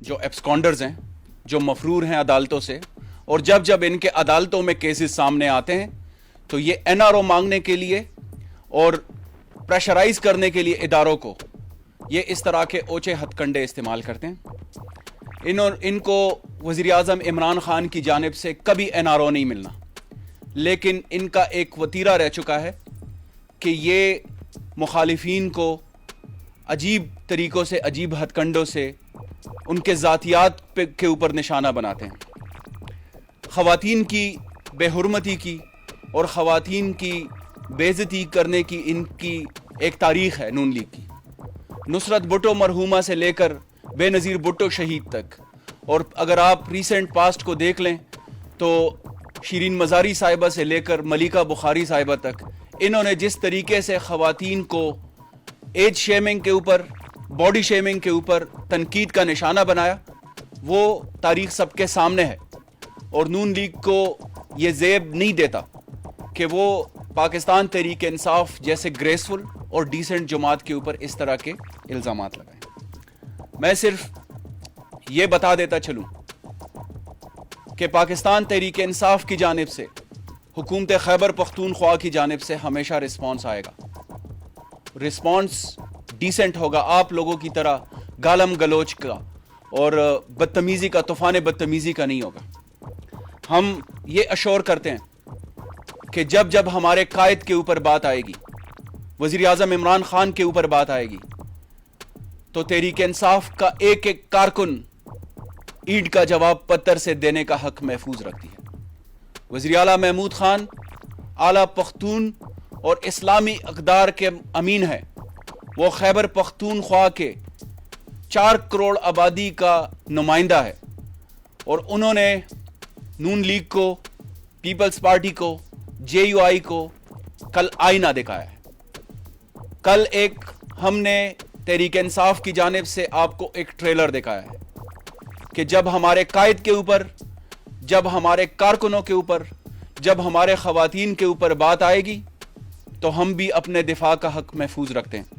جو ایبسکانڈرز ہیں، جو مفرور ہیں عدالتوں سے، اور جب جب ان کے عدالتوں میں کیسز سامنے آتے ہیں تو یہ این آر او مانگنے کے لیے اور پریشرائز کرنے کے لیے اداروں کو یہ اس طرح کے اوچے ہتھ کنڈے استعمال کرتے ہیں۔ ان کو وزیر اعظم عمران خان کی جانب سے کبھی این آر او نہیں ملنا، لیکن ان کا ایک وتیرہ رہ چکا ہے کہ یہ مخالفین کو عجیب طریقوں سے، عجیب ہتھ کنڈوں سے ان کے ذاتیات کے اوپر نشانہ بناتے ہیں۔ خواتین کی بے حرمتی کی اور خواتین کی بے عزتی کرنے کی ان کی ایک تاریخ ہے نون لیگ کی، نصرت بھٹو مرحومہ سے لے کر بے نظیر بھٹو شہید تک، اور اگر آپ ریسنٹ پاسٹ کو دیکھ لیں تو شیرین مزاری صاحبہ سے لے کر ملیکہ بخاری صاحبہ تک، انہوں نے جس طریقے سے خواتین کو ایج شیمنگ کے اوپر، باڈی شیمنگ کے اوپر تنقید کا نشانہ بنایا، وہ تاریخ سب کے سامنے ہے، اور نون لیگ کو یہ زیب نہیں دیتا کہ وہ پاکستان تحریک انصاف جیسے گریسفل اور ڈیسنٹ جماعت کے اوپر اس طرح کے الزامات لگائیں۔ میں صرف یہ بتا دیتا چلوں کہ پاکستان تحریک انصاف کی جانب سے، حکومت خیبر پختونخوا کی جانب سے ہمیشہ رسپانس آئے گا، رسپانس ڈیسنٹ ہوگا، آپ لوگوں کی طرح گالم گلوچ کا اور بدتمیزی کا، طوفان بدتمیزی کا نہیں ہوگا۔ ہم یہ اشور کرتے ہیں کہ جب جب ہمارے قائد کے اوپر بات آئے گی، وزیر اعظم عمران خان کے اوپر بات آئے گی، تو تحریک انصاف کا ایک ایک کارکن اینٹ کا جواب پتھر سے دینے کا حق محفوظ رکھتی ہے۔ وزیر اعلیٰ محمود خان اعلیٰ پختون اور اسلامی اقدار کے امین ہے، وہ خیبر پختونخوا کے 4 کروڑ آبادی کا نمائندہ ہے، اور انہوں نے نون لیگ کو، پیپلز پارٹی کو، جے یو آئی کو کل آئینہ دکھایا ہے۔ کل ہم نے تحریک انصاف کی جانب سے آپ کو ایک ٹریلر دکھایا ہے کہ جب ہمارے قائد کے اوپر، جب ہمارے کارکنوں کے اوپر، جب ہمارے خواتین کے اوپر بات آئے گی تو ہم بھی اپنے دفاع کا حق محفوظ رکھتے ہیں۔